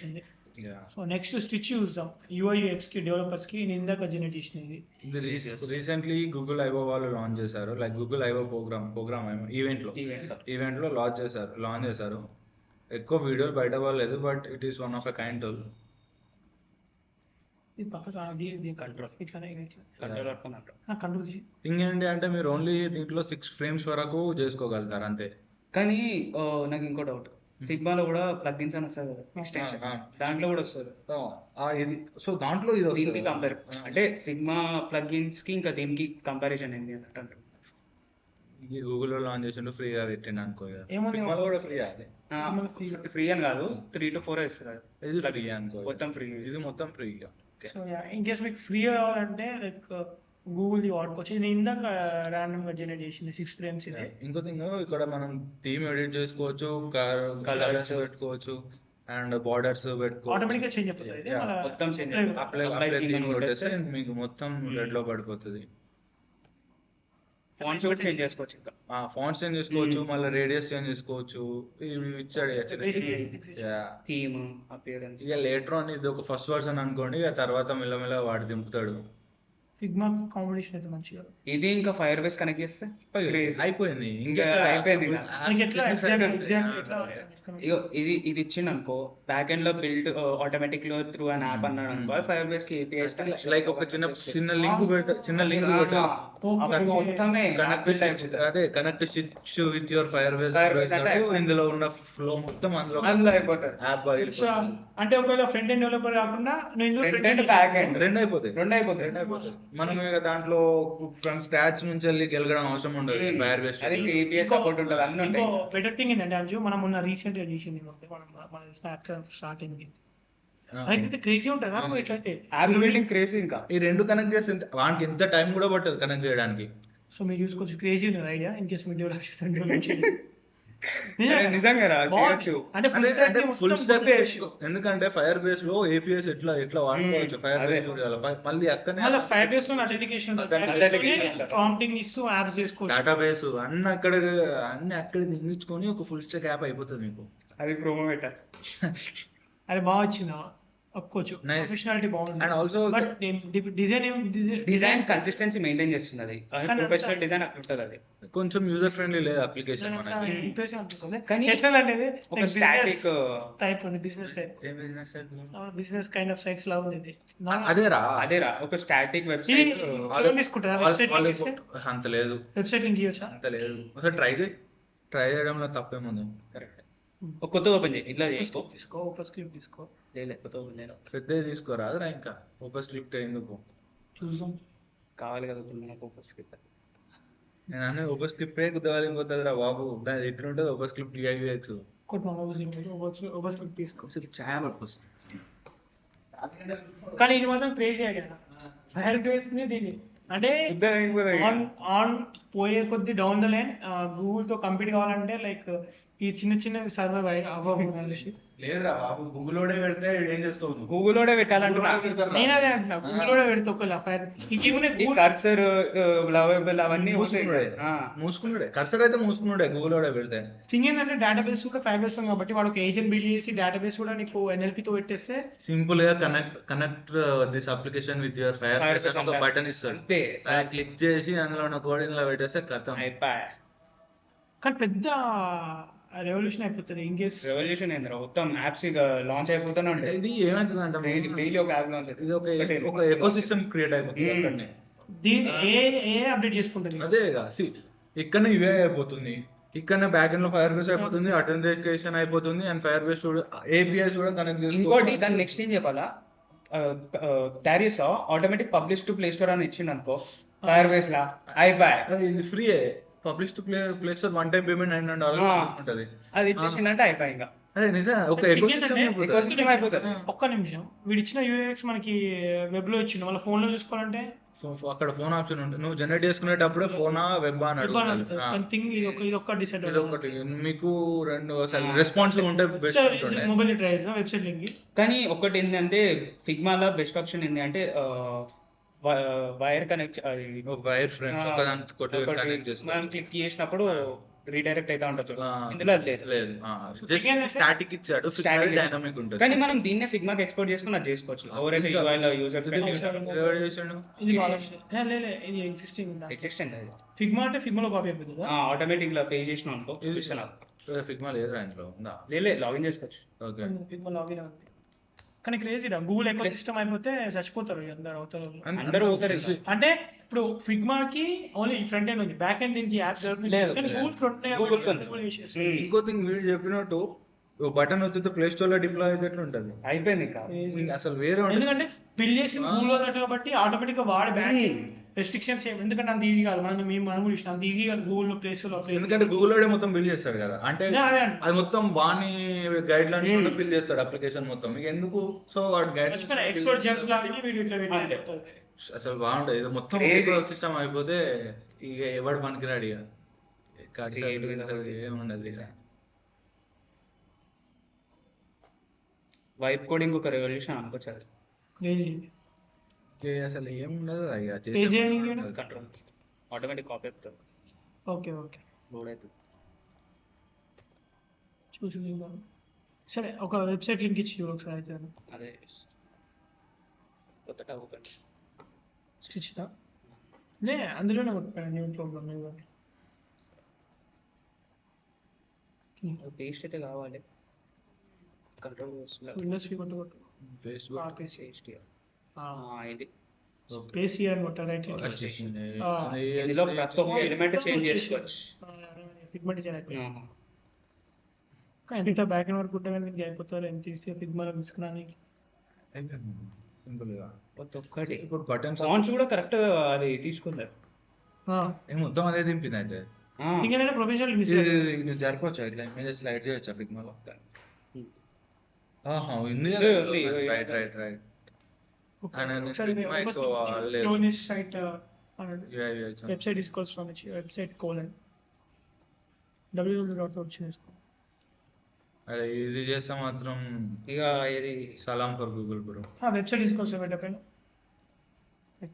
ఉంది. Yeah. So next stitch చూద్దాం. UI UX కి డెవలపర్స్ కి నేను ఇందాక జనరేట్ చేసినది. ఇది రీసెంట్లీ గూగుల్ ఐవో వాళ్ళు లాంచ్ చేశారు. Like Google IO program event లో లాంచ్ చేశారు. ఎక్కువ వీడియోలు బయట పడలేదు, but it is one of a kind tool. ఇది పక్కన దీని కంట్రోల్ ఇట్లానే కంట్రోల్ చేసి థింగ్ ఏంటి అంటే మీరు ఓన్లీ దీంట్లో 6 ఫ్రేమ్స్ వరకు చేసుకోగలుగుతారు అంతే. కానీ నాకు ఇంకో డౌట్, ఫిగ్మాలో కూడా ప్లగ్ఇన్స్ అని వస్తుంది కదా, ఎక్స్టెన్షన్, దాంట్లో కూడా వస్తుంది. ఇది సో దాంట్లో ఇది దీనికి వస్తుంది. కంపేర్ అంటే ఫిగ్మా ప్లగ్ఇన్స్ కి ఇంకా దీనికి కంపారిజన్ ఏంటి అంటే గూగుల్ లో లాంచ్ చేసిండు, ఫ్రీగా పెట్టిండు అనుకో. ఏమని Figma లో కూడా ఫ్రీ అది. ఫ్రీ అని కాదు, 3 to 4 ఇస్తుంది. ఇది ఫ్రీ అనుకో, మొత్తం ఫ్రీ. ఇది మొత్తం ఫ్రీగా. సో ఇన్ కేస్ మీకు ఫ్రీ కావాలంటే లైక్ గూగుల్ వాడుకోవచ్చు. నేను ఇందాక ర్యాండమ్ గా జనరేట్ చేసింది 6 ఫ్రేమ్స్ ఇది. ఇంకో థింగ్, ఇక్కడ మనం థీమ్ ఎడిట్ చేసుకోవచ్చు, కలర్స్ పెట్టుకోవచ్చు అండ్ బార్డర్స్ పెట్టుకోవచ్చు. ఆటోమేటిక్ గా చేంజ్ అయిపోతుంది. ఇది Yeah. మళ్ళా మొత్తం చేంజ్ అప్లై థీమ్ కొట్టేస్తే మీకు మొత్తం రెడ్ లో పడిపోతుంది. ఫాంట్స్ కూడా చేంజ్ చేసుకోవచ్చు. ఇంకా ఫాంట్స్ చేంజ్ చేసుకోవచ్చు, మళ్ళీ రేడియస్ చేంజ్ చేసుకోవచ్చు. ఇవి ఇచ్చాడు. Theme appearance. ఇక లేటర్ ఆన్ ఇది ఒక ఫస్ట్ వర్షన్ అనుకోండి, ఇక తర్వాత మెల్లమెల్ల వాడు దింపుతాడు. ఫిగ్మా కాంబినేషన్ అయితే మంచిగా. ఇది ఇంకా ఫైర్ బేస్ కనెక్ట్ చేస్తే అయిపోయింది. ఇంకా అయిపోయింది. మీకు ఎట్లా ఎగ్జాక్ట్ ఎట్లా ఇగో ఇది ఇచ్చింది అనుకో, బ్యాక్ ఎండ్ లో బిల్డ్ ఆటోమేటిక్ లో త్రూ అన్ యాప్ అన్నాడు అనుకో, ఫైర్ బేస్ కి APIs లైక్ ఒక చిన్న లింక్ పెడతా, మొత్తమే అదే connect stitch with your fire base. ఇందులో ఉన్న ఫ్లో మొత్తం అందులో అయిపోతుంది. యాప్ అంటే ఒకవేళ ఫ్రంట్ ఎండ్ డెవలపర్ కాకుండా నేను ఫ్రంట్ ఎండ్ బ్యాక్ ఎండ్ రెండు అయిపోతాయి. మనం ఇక దాంట్లో ఫ్రమ్ స్క్రాచ్ నుంచి వెళ్ళి గెలగడం అవసరం ఉండదు. ఫైర్ బేస్ అది API సపోర్ట్ ఉంటుంది, అన్ని ఉంటాయి. బెటర్ థింగ్ ఏంటంటే అంజు, మనం మొన్న రీసెంట్ గా చేసింది మన స్టార్టింగ్ అయితే క్రేజీ ఉంటుంది ఎట్లయితే యాప్ బిల్డింగ్ క్రేజీ. ఇంకా ఈ రెండు కనెక్ట్ చేస్తే వానికి ఎంత టైం కూడా పట్టదు కనెక్ట్ చేయడానికి. సో మీరు చూసుకోవచ్చు, క్రేజీ ఉంది ఐడియా. ఇన్ కేస్ మీరు డెవలప్ చేస్తారు నిజంగా చేయొచ్చు. అంటే ఫుల్ స్టాక్. ఎందుకంటే ఫైర్ బేస్ లో APIs ఎట్లా వాడుకోవచ్చు ఫైర్ బేస్ మళ్ళీ అక్కడ ఫైర్ బేస్ లో అథెంటికేషన్ ప్రాంప్టింగ్ ఇస్తూ యాప్స్ చేసుకోవచ్చు. డేటాబేస్ అన్ని అక్కడ దించుకొని ఒక ఫుల్ స్టాక్ యాప్ అయిపోతుంది మీకు. అది ప్రోమో పెట్టారు. అది బాగా వచ్చింది, ఒప్పుకోవచ్చు. ప్రొఫెషనాలిటీ బాగుంది. And also but design consistency maintain చేస్తుంది. అది ప్రొఫెషనల్ డిజైన్ అట్లా ఉంటుంది. అది కొంచెం యూజర్ ఫ్రెండ్లీ లేదు అప్లికేషన్. ఇంప్రెసివ్ అనిపిస్తుంది. కానీ ఎట్లా అంటే ఒక స్టాటిక్ టైప్ ఉంది, business type, business kind of sites లా ఉంది. అదేరా ఒక స్టాటిక్ వెబ్సైట్ తీసుకుంటారా? వెబ్సైట్ అంత లేదు. వెబ్సైట్ లింక్ ఇవ్వచ్చా? అంత లేదు. ఒకసారి ట్రై చేయడంలో తప్పేముంది. కరెక్ట్. ఒక కొత్త ఓపెన్ చేయి, ఇట్లా తీసుకో, ఓపెన్ స్క్రిప్ట్ తీసుకో. కొత్త ఓపెన్ చేయను, పెద్దది తీసుకోరాదురా. ఇంకా ఓపెన్ స్క్రిప్ట్ ఎందుకు చూసాం, కావాలి కదా నాకు ఓపెన్ స్క్రిప్ట్. నేను అన్నీ ఓపెన్ స్క్రిప్ట్ కుదవాలి ఇంకొద్దురా బాబు. దాని ఎట్లుంటుంది open script UIUX. Open script తీసుకో. చాలా పర్పస్. కానీ ఇది మాత్రం క్రేజీ కదా ఫైర్ బేస్ ని దీన్ని. అంటే ఆన్ పోయే కొద్ది డౌన్ ద లైన్ గూగుల్ తో కంపీట్ కావాలంటే లైక్ ఈ చిన్న సర్వైవ్ అవ్వాలి. లేదురా బాబు, గూగుల్లోనే పెడితే ఏం చేస్తావు? గూగుల్లోనే పెట్టాలంటున్నా నేను. అదే అంటున్నా, గూగుల్లోనే పెడితే ఒకవేళ ఫైర్ కర్సర్ లవబుల్ అవన్నీ మూసుకున్నాడే. కర్సర్ అయితే మూసుకున్నాడే గూగుల్లోనే పెడితే. థింగ్ ఏంటంటే డేటాబేస్ కూడా ఫైర్ బేస్ కాబట్టి వాడు ఒక ఏజెంట్ బిల్డ్ చేసి డేటాబేస్ కూడా నీకు NLP తో పెట్టేస్తే సింపుల్ గా connect this application with your fire base అని ఒక బటన్ ఇస్తాడు. అంతే, క్లిక్ చేసి అందులో ఉన్న కోడ్ ఇందులో పెట్టేస్తే కథం అయిపోయా. కానీ పెద్ద రెవల్యూషన్ అయిపోతుంది. ఇంకేస్ రెవల్యూషన్ ఏంద్రా, మొత్తం యాప్స్ లాంచ్ అయిపోతూనే ఉంటాయి. ఇది ఏమైతుంది అంటే డైలీ ఒక యాప్ లాంచ్ అవుతుంది. ఇది ఒక ఎకోసిస్టమ్ క్రియేట్ అయిపోతుంది. దీన్ని ఏ అప్డేట్ చేసుకుంటుంది. అదే ఇక్కడనే ఇవే అయిపోతుంది. ఇక్కడనే బ్యాక్ ఎండ్ లో ఫైర్ బేస్ అయిపోతుంది, అథెంటికేషన్ అయిపోతుంది, అండ్ ఫైర్ బేస్ కూడా APIs కూడా కనెక్ట్ చేసుకోవాలి. ఇంకోటి దాన్ని నెక్స్ట్ ఏం చెప్పాలా, టారియస్ automatic publish to Play Store అని ఇచ్చింది అనుకో ఫైర్ బేస్ లా, అయిపోయా. ఇది free publish to Play Store one time payment $900 ఉంటుంది. అది ఇచ్చేసిందంటే అయిపోయి. ఇంకా అదే నిజం, ఒక ఎకోసిస్టమ్ అయిపోతుంది. ఒక్క నిమిషం, వీడు ఇచ్చిన UX మనకి వెబ్ లో ఇచ్చిండు, మళ్ళీ ఫోన్ లో చూసుకోవాలంటే అక్కడ ఫోన్ ఆప్షన్ ఉంటుంది. నువ్వు జనరేట్ చేసుకునేటప్పుడే ఫోనా వెబ్ అని ఇది ఒకటి మీకు రెండు రెస్పాన్సివ్ ఉంటే మొబైల్ ట్రై చేసాం వెబ్సైట్ లింక్. కానీ ఒకటి ఏంటంటే ఫిగ్మాలో బెస్ట్ ఆప్షన్ ఏంటి అంటే వైర్ కనెక్ట్, వైర్ ఫ్రేమ్ మనం క్లిక్ చేసినప్పుడు రీడైరెక్ట్ అయితే ఉంటుంది. ఆ, ఇందులో అది లేదు. లేదు జస్ట్ Thing ఏంటంటే- స్టాటిక్ ఇచ్చాడు, Static డైనమిక్ ఉంటుంది. కానీ మనం దీన్నే ఫిగ్మాకి ఎక్స్పోర్ట్ చేసుకుని అది చేసుకోవచ్చు. ఎవరైతే ఇంకా- UI లో యూజర్ ఇది ఫ్రెండ్లీ ఎవరు చేసాడు? ఇది లే ఇది ఎగ్జిస్టింగ్ ఎగ్జిస్టెంట్ అది ఫిగ్మా అంటే ఫిగ్మాలో కాపీ అయిపోతుంది కదా. ఆటోమేటిక్ గా పే చేసిన అనుకో చూపిస్తాను. ఫిగ్మా లేదు ఇంట్లో ఉందా? లేదు లాగిన్ చేసుకోవచ్చు. ఓకే. ఫిగ్మా లాగిన్ ఉంది కానీ క్రేజీ గూగుల్ ఎకో సిస్టమ్ అయిపోతే చచ్చిపోతారు ఇక అందరు అవుతారు. అందరూ పోతారు ఇంకా. అంటే ఇప్పుడు ఫిగ్మాకి ఓన్లీ ఫ్రంట్ ఎండ్ ఉంది, బ్యాక్ ఎండ్ దీనికి యాప్స్ లేదు. కానీ గూగుల్ ఫ్రంట్ Google కి ఉంది. ఇంకో థింగ్ వీడు చెప్పినట్టు బటన్ వచ్చితే ప్లే స్టోర్ లో డిప్లాయ్ అయితే ఉంటుంది. అయిపోయింది ఇంకా. అసలు వేరే ఉంటుంది. ఎందుకంటే బిల్ చేసి గూగుల్ ఉన్నట్టు కాబట్టి ఆటోమేటిక్ గా వాడి బ్యాక్ రెస్ట్రిక్షన్స్ ఏమి, ఎందుకంటే అంత ఈజీ కాదు. మనం కూడా ఇష్టం అంత ఈజీ కాదు గూగుల్ ప్లే స్టోర్ లో ఎందుకంటే గూగుల్ వాడే మొత్తం బిల్ చేస్తాడు కదా, అంటే అది మొత్తం వాని గైడ్ లైన్స్ బిల్ చేస్తాడు అప్లికేషన్ మొత్తం. మీకు ఎందుకు? సో వాడు గైడ్ ఎక్స్పోర్ట్ జెమ్స్ లాగా వీడియో ఇట్లా పెట్టి అసలు బాగుండదు. ఇది మొత్తం సిస్టమ్ అయిపోతే ఇక ఎవడు పనికిరాడు ఇక ఏముండదు ఇక. వైప్ కోడింగ్ ఒక రెవల్యూషన్ అనుకోవచ్చు. క్రేజీ అసలు ఏముండదు ఇక పే చేయడానికి. కంట్రోల్ ఆటోమేటిక్ కాపీ అవుతుంది, ఓకే ఓకే లోడ్ అవుతుంది. చూసి సరే ఒక వెబ్సైట్ లింక్ ఇచ్చి ఒకసారి అయితే అదే కొత్త టాప్ ఓపెన్ స్టిచ్దా లే అందులోనే కొట్టుకోండి న్యూ ప్రాబ్లమ్ పేస్ట్ అయితే కావాలి. కంట్రోల్ వస్తుంది. ఇండస్ట్రీ కొట్టు కొట్టు ఫేస్బుక్ పేస్ట్ ఇది పేస్ట్ చేయాలి కొట్ట రైట్ ఇందులో ప్రతి ఒక్క ఎలిమెంట్ చేంజ్ చేసుకోవచ్చు. ఫిగ్మెంట్ చేయాలి ఎంత బ్యాక్ అండ్ వర్క్ ఉంటే కానీ మీకు అయిపోతారు. ఎంత తీసి ఫిగ్మాలో తీసుకురానికి సింపుల్ గా ప్రతి ఒక్కటి. ఇప్పుడు బటన్స్ ఫాంట్స్ కూడా కరెక్ట్ అది తీసుకున్నారు. మొత్తం అదే దింపింది అయితే. ఇంకేంటంటే ప్రొఫెషనల్ ఇది జరపవచ్చా ఇట్లా ఇమేజెస్ స్లైడ్ చేయొచ్చా ఫిగ్మాలో? ఉంది right right right. Site website తీసుకోవాల్సి వచ్చి వెబ్సైట్ కోలన్ www.org చేసుకో. అరే ఇది చేస్తే మాత్రం ఇక ఇది సలాం ఫర్ గూగుల్ బ్రో. వెబ్సైట్ తీసుకోవచ్చు పెట్టపైన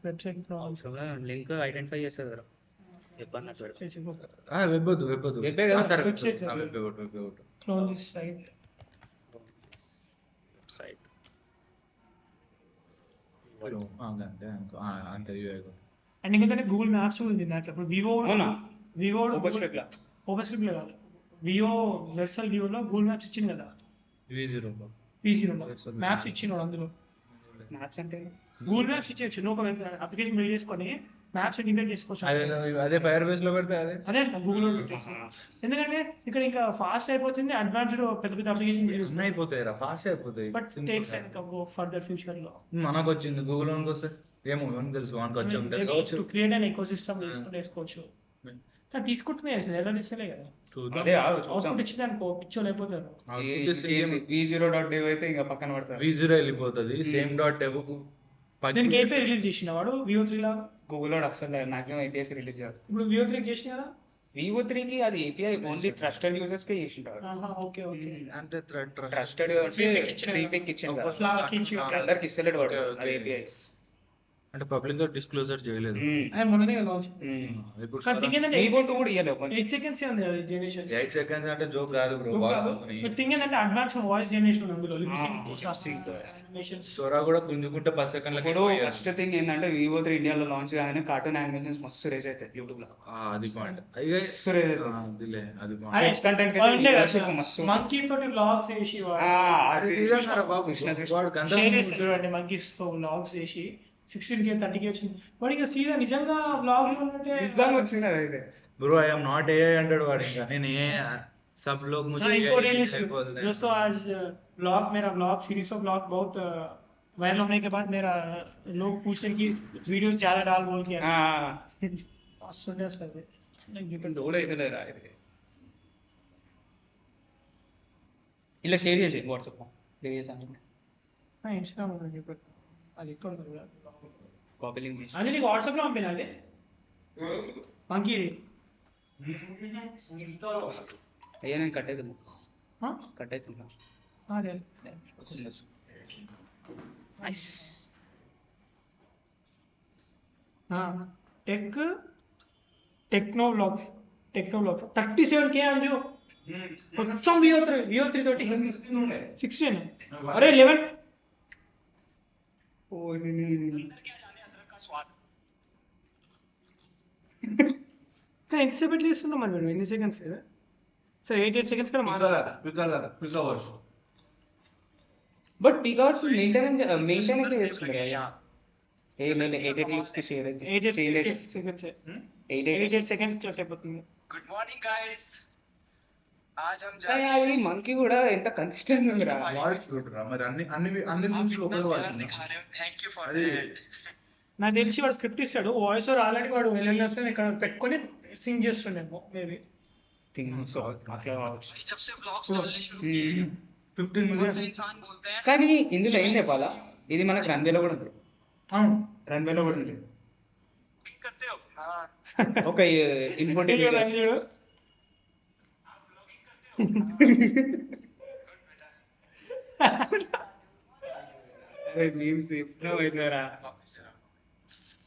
వెబ్సైట్ లింక్ ఐడెంటిఫై చేస్తుంది కదా చెప్పన్నట్టు. వెబ్ వద్దు వెబ్ వద్దు. వెబ్బే కదా. సరే Website, sir. వెబ్ ఒకటి వెబ్ ఒకటి. క్లోన్ దిస్ సైట్ సైట్ అంతే అంతే అండ్ ఇంకేంటంటే గూగుల్ మ్యాప్స్ ఉంది దాంట్లో. ఇప్పుడు అవునా? వివో ఓపెన్ స్ట్రీట్ లా ఓపెన్ స్ట్రీట్ లో కాదు, వివో వెర్సల్ వివోలో గూగుల్ మ్యాప్స్ ఇచ్చింది కదా. V0 పీసీలో మ్యాప్స్ ఇచ్చినాడు అందులో. మ్యాప్స్ అంటే గూగుల్ మ్యాప్స్ ఇచ్చేయచ్చు, నువ్వు ఒక అప్లికేషన్ బిల్డ్ చేసుకొని మ్యాప్స్ ఇంటిగ్రేట్ చేసుకోవచ్చు. అదే ఫైర్ బేస్ లో పెడితే అదే అదే అంట గూగుల్ పెట్టేసి. ఎందుకంటే ఇక్కడ ఇంకా ఫాస్ట్ అయిపోతుంది, అడ్వాన్స్డ్ పెద్ద పెద్ద అప్లికేషన్ అన్నీ అయిపోతాయి రా, ఫాస్ట్ అయిపోతాయి. బట్ టేక్స్ ఇంకా గో ఫర్దర్ ఫ్యూచర్ లో మనకు వచ్చింది గూగుల్ వన్కి వస్తే ఏమో మనకు తెలుసు మనకు వచ్చి ఉంటుంది కావచ్చు. క్రియేట్ అయిన ఎకో సిస్టమ్ వేసుకోవచ్చు. కానీ తీసుకుంటున్నాయి అసలు ఎలా ఇస్తలే కదా. చూద్దాం. అదే చూసాం. అవుట్పుట్ ఇచ్చింది అనుకో పిచ్చోలు అయిపోతారు. V0.dev అయితే ఇంకా పక్కన పడతారు. V0 వెళ్ళిపోతుంది. సేమ్ డాట్ డెవ్ దీనికి ఏపీ రిలీజ్ చేసిన వాడు VO3 లా. గూగుల్ లో అసలు మాక్సిమం APIs రిలీజ్ చేయాలి. ఇప్పుడు VO3 చేసిన కదా. VO3 కి అది API ఓన్లీ ట్రస్టెడ్ యూజర్స్ కే చేసింటారు. Okay okay. అంటే ట్రస్టెడ్ Free pick ఇచ్చిన ఫ్రీ పిక్ ఇచ్చింది కదా. Flag ఇచ్చి అందరికి ఇస్తలేడు వాడు Okay, okay. అది API. అంటే పబ్లిక్ గా డిస్క్లోజర్ చేయలేదు. ఆయన మొన్ననే లాంచ్. ఇప్పుడు కానీ థింగ్ ఏంటంటే V2 కూడా ఇయ్యలేవు. 8 సెకండ్స్ ఉంది అది జనరేషన్. 8 సెకండ్స్ అంటే జోక్ కాదు బ్రో. బట్ థింగ్ ఏంటంటే అడ్వాన్స్ వాయిస్ జనరేషన్ అందులో సోరా కూడా గుంజుకుంటే 10 సెకండ్లకి ఇప్పుడు ఫస్ట్ థింగ్ ఏంటంటే VO3 ఇండియాలో లాంచ్ కాగానే కార్టూన్ యానిమేషన్స్ మస్తు రేజ్ అవుతాయి యూట్యూబ్ లో. అది పాయింట్. మస్తు రేజ్ అవుతాయి. అదిలే అది అరే, పాయింట్. Kids content కి అయితే viewership మస్తు. మంకీ తోటి వ్లాగ్స్ చేసి అది వాడు గంట షేర్ చేస్తారు చూడండి, మంకీస్ తో వ్లాగ్స్ చేసి 16K 30K వచ్చింది. వాడు ఇంకా సీదా నిజంగా వ్లాగ్ అంటే నిజంగా వచ్చింది అది అయితే. Bro I am not AI అంటాడు వాడు. ఇంకా నేను ఏ सब लोग मुझे इनको AI रिलीज बोलते हैं. दोस्तों आज ब्लॉग मेरा ब्लॉग सीरीज ऑफ ब्लॉग बहुत वायरल होने के बाद मेरा लोग पूछ रहे कि वीडियोस ज्यादा डाल बोल के सुनने से డోల్ అయితే లేదా ఇది ఇలా షేర్ చేసి వాట్సాప్ షేర్ చేసాను. ఇన్స్టాగ్రామ్ అది ఇక్కడ కాపీ లింక్ చేసి అది నీకు వాట్సాప్ లో పంపిన అది మంకీ అయ్యా నేను కట్ అవుతున్నా కట్ అవుతున్నా. అదే tech techno vlogs technoblogs 37K అంజు మొత్తం VO3 తోటి 16 అరే 11 ఎంతసేపు ఎట్లా చేస్తున్నాం మరి మేము ఎన్ని సెకండ్స్ సరే 8 సెకండ్స్ కదా మాట్లాడాలి. బట్ పికౌట్స్ మెయింటైన్ చేస్తుంది ఏ నేను 8 క్లిప్స్ కి షేర్ అయితే 8 సెకండ్స్ 8 సెకండ్స్ క్లిక్ అయిపోతుంది. गुड मॉर्निंग गाइस आज हम అది మంకీ కూడా ఎంత కన్సిస్టెంట్ ఉంది రా. వాయిస్ చూడరా మరి అన్ని మూవీస్ లో ఒకటే వాయిస్ ఉంది. थैंक यू फॉर అది दैट నాకు తెలిసి వాడు స్క్రిప్ట్ ఇస్తాడు, వాయిస్ ఓవర్ ఆల్రెడీ వాడు వెళ్ళిన ఇక్కడ పెట్టుకొని సింగ్ చేస్తుండేమో మేబీ. థింగ్ సో అట్లా కావచ్చు. जब से व्लॉग्स डालने शुरू किए 15 बहुत మిలియన్ से इंसान बोलते हैं కానీ ఇందులో ఏం చెప్పాలా, ఇది మనకు రన్వేలో కూడా ఉంది, అవును రన్వేలో కూడా ఉంది. Think करते हो हां ఒక ఇన్పుట్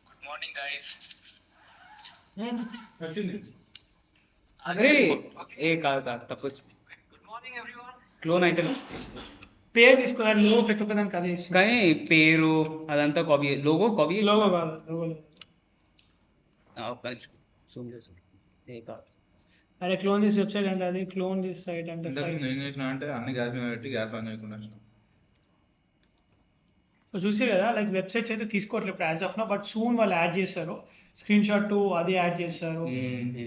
गुड मॉर्निंग गाइस వచ్చింది. అదే ఏ కాదు తప్పు गुड मॉर्निंग एवरीवन క్లోన్ అయితే పేరు తీసుకోవాలి, లోగో పెట్టుకోదానికి అదే ఇష్టం. కానీ పేరు అదంతా కాపీ, లోగో కాపీ. లోగో కాదు, లోగో జూమ్ చేసి ఏ కాదు. అరే క్లోన్ దిస్ వెబ్సైట్ అంటే అది క్లోన్ దిస్ సైట్ అంటే ఇంతకు నేను ఏం చేసిన అంటే అన్ని గ్యాస్ మీద పెట్టి గ్యాస్ ఆన్ చేయకుండా వచ్చిన. చూసి కదా లైక్ వెబ్సైట్స్ అయితే తీసుకోవట్లేదు ఇప్పుడు as of now, but soon వాళ్ళు యాడ్ చేస్తారు, స్క్రీన్ షాట్ టు అది యాడ్ చేస్తారు,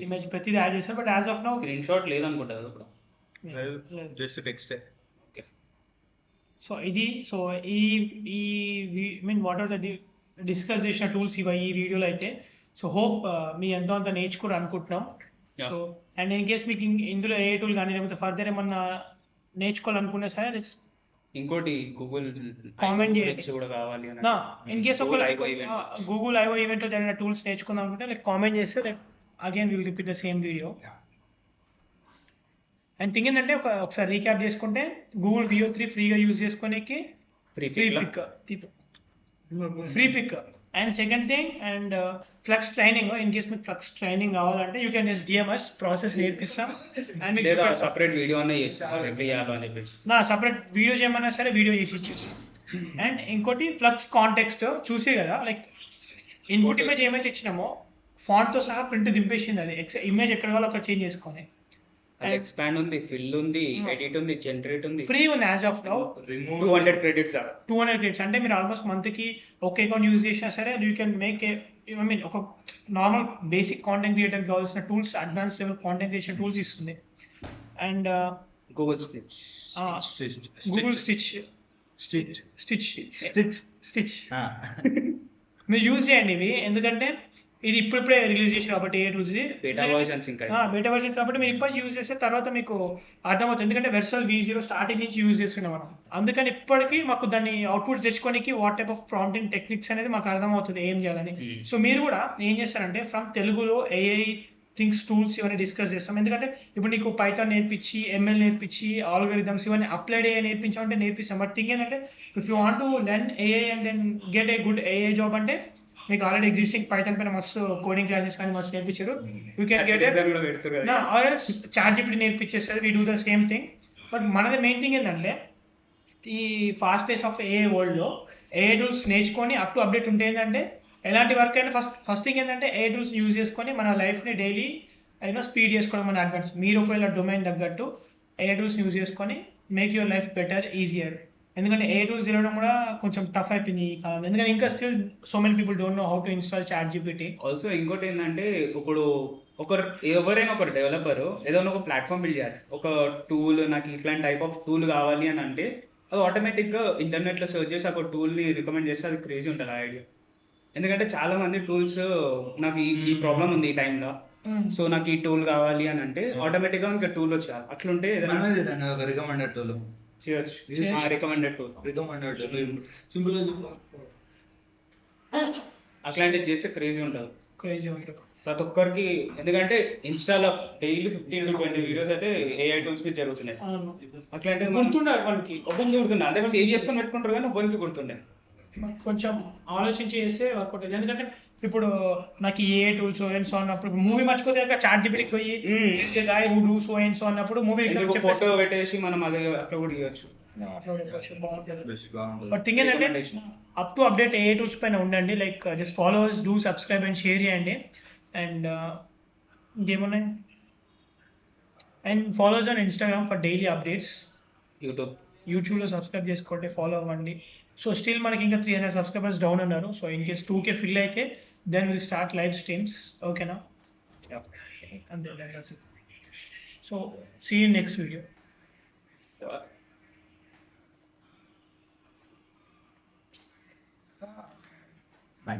ఇమేజ్ ప్రతిదీ యాడ్ చేస్తారు, but as of now screenshot లేదనుకుంటా కదా ఇప్పుడు. జస్ట్ టెక్స్టే. సో ఇది so I mean what are the discuss చేసిన టూల్స్ ఇవి ఈ వీడియోలో అయితే. సో హోప్ మీ ఎంతో అంత నేర్చుకోరు అనుకుంటున్నాం. సో అండ్ ఇన్ కేస్ మీకు ఇందులో ఏ టూల్ కానీ లేకపోతే ఫర్దర్ ఏమన్నా నేర్చుకోవాలనుకున్నా సరే ఇంకోటి గూగుల్ కామెంట్ చేయండి కూడా కావాలి అని. ఇన్ కేస్ ఒక event. గూగుల్ ఐఓ ఈవెంట్లో జరిగిన టూల్స్ నేర్చుకుందాం అనుకుంటే లైక్ కామెంట్ చేస్తే like again will repeat the same video. And thing ఏంటంటే ఒకసారి రీక్యాప్ చేసుకుంటే గూగుల్ VO3 ఫ్రీగా యూజ్ చేసుకోనికి Freepik and second thing and Flux training. In case మీకు ఫ్లక్స్ ట్రైనింగ్ కావాలంటే you can just DMs process నేర్పిస్తాం and మీకు లేదా సపరేట్ వీడియో అనే చేస్తాం ఎట్లా చేయాలో అని చెప్పేసి. నా సపరేట్ వీడియో చేయమన్నా సరే వీడియో చేసి ఇచ్చేసి. అండ్ ఇంకోటి ఫ్లక్స్ కాంటెక్స్ట్ చూసే కదా లైక్ ఇన్పుట్ ఇమేజ్ ఏమైతే ఇచ్చినామో ఫాంట్తో సహా ప్రింట్ దింపేసింది, అది ఇమేజ్ ఎక్కడ కావాలో అక్కడ చేంజ్ చేసుకొని. ఎక్స్పాండ్ ఉంది, ఫిల్ ఉంది, ఎడిట్ ఉంది, జనరేట్ ఉంది, ఫ్రీ ఉంది as of now. 200 credits 200 credits అంటే మీరు ఆల్మోస్ట్ మంత్కి ఒక అకౌంట్ యూజ్ చేసినా సరే you can make I mean ఒక నార్మల్ బేసిక్ కాంటెంట్ క్రియేటర్ కావాల్సిన tools, advance level content creation tools ఇస్తుంది. And Google Stitch Google Stitch మీరు యూజ్ చేయండి ఇవి, ఎందుకంటే ఇది ఇప్పుడిప్పుడే రిలీజ్ చేసి కాబట్టి ఏ టూల్స్ బేటా వర్షన్స్ ఇంకా బేటా వర్షన్స్ కాబట్టి మీరు ఇప్పటి యూజ్ చేస్తే తర్వాత మీకు అర్థమవుతుంది, ఎందుకంటే వెర్సల్ V0 స్టార్టింగ్ నుంచి యూజ్ చేస్తున్నాం మనం. అందుకని ఇప్పటికీ మాకు దాన్ని అవుట్పుట్స్ తెచ్చుకోనికి what type of prompting techniques అనేది మాకు అర్థమవుతుంది ఏం చేయాలని. సో మీరు కూడా ఏం చేస్తారంటే ఫ్రమ్ తెలుగులో AI థింగ్స్ టూల్స్ ఇవన్నీ డిస్కస్ చేస్తాం, ఎందుకంటే ఇప్పుడు నీకు పైథాన్ నేర్పించి ML నేర్పించి ఆల్గరిథమ్స్ ఇవన్నీ అప్లైడ్ AI నేర్పించామంటే నేర్పిస్తాం. బట్ థింగ్ ఏంటంటే if you want to learn AI and then get a good AI job అంటే మీకు ఆల్రెడీ ఎగ్జిస్టింగ్ పైథాన్ పైన మస్తు కోడింగ్ క్లాసెస్ కానీ మస్తు నేర్పించారు. యూ కెన్ గెట్ ChatGPT నేర్పించేస్తారు, we do the same thing. But మనది మెయిన్ థింగ్ ఏంటంటే ఈ ఫాస్ట్ పేస్ ఆఫ్ AI వరల్డ్లో AI టూల్స్ నేర్చుకొని అప్ టు అప్డేట్ ఉంటే ఏంటంటే ఎలాంటి వర్క్ అయినా ఫస్ట్ థింగ్ ఏంటంటే AI టూల్స్ యూజ్ చేసుకొని మన లైఫ్ని డైలీ స్పీడ్ చేసుకోవడం మన అడ్వాన్స్. మీరు ఒకవేళ డొమైన్ తగ్గట్టు AI టూల్స్ యూజ్ చేసుకొని make your life better easier. ఎందుకంటే AI టూల్స్ తెలియడం కూడా కొంచెం టఫ్ అయిపోయింది ఈ కాలంలో, ఎందుకంటే ఇంకా still so many people don't know how to install ChatGPT. Also ఇంకోటి ఏంటంటే ఇప్పుడు ఎవరైనా ఒక డెవలపర్ ఏదైనా ఒక ప్లాట్ఫామ్ బిల్డ్ చేయాలి, ఒక టూల్ నాకు ఇట్లాంటి టైప్ ఆఫ్ టూల్ కావాలి అని అంటే అది ఆటోమేటిక్గా ఇంటర్నెట్లో సెర్చ్ చేసి ఒక టూల్ని రికమెండ్ చేస్తే అది క్రేజీ ఉంటుంది ఆ ఐడియా. ఎందుకంటే చాలా మంది టూల్స్ నాకు ఈ ప్రాబ్లం ఉంది ఈ టైంలో, సో నాకు ఈ టూల్ కావాలి అని అంటే ఆటోమేటిక్గా ఇంకా టూల్ వచ్చేయాలి. అట్లుంటే ఏదైనా రికమెండెడ్ టూల్ చేయొచ్చు, రికమెండెడ్ టూల్ సింపుల్ అట్లాంటివి చేస్తే క్రేజీ ఉంటుంది. ప్రతి ఒక్కరికి, ఎందుకంటే ఇన్స్టాలో డైలీ 15 to 20 వీడియోస్ అయితే AI టూల్స్ మీద జరుగుతున్నాయి. అట్లాంటివి గుర్తుండాలి మనకి, ఒకరికి గుర్తుండే అందరికి సేవ్ చేసుకొని పెట్టుకుంటారు కానీ ఒకరికి గుర్తుండే. కొంచెం ఆలోచించి చేస్తే వర్క్ అవుతుంది. ఎందుకంటే ఇప్పుడు నాకు ఏ టూల్స్ అండ్ సో అన్నప్పుడు మూవీ మర్చిపోతే చాట్ జీపీటీకి పోయి గాయ who do so and so అన్నప్పుడు మూవీ ఫోటో పెట్టేసి మనం అది అప్లోడ్ చేయొచ్చు. బాగుంటుంది. బెస్ట్ బాగుంటుంది. బట్ థింగ్ ఏంటంటే up to update A tools పైన ఉండండి. Like just followers do subscribe and share చేయండి. అండ్ ఇంకేమున్నాయి, and followers on Instagram for daily updates. యూట్యూబ్లో సబ్స్క్రైబ్ చేసుకోండి, ఫాలో అవ్వండి. సో స్టిల్ మనకి ఇంకా 300 సబ్స్క్రైబర్స్ డౌన్ అన్నారు. So in case 2K fill అయితే then will start live streams. ఓకేనా? అంతే. So see in next video. Bye.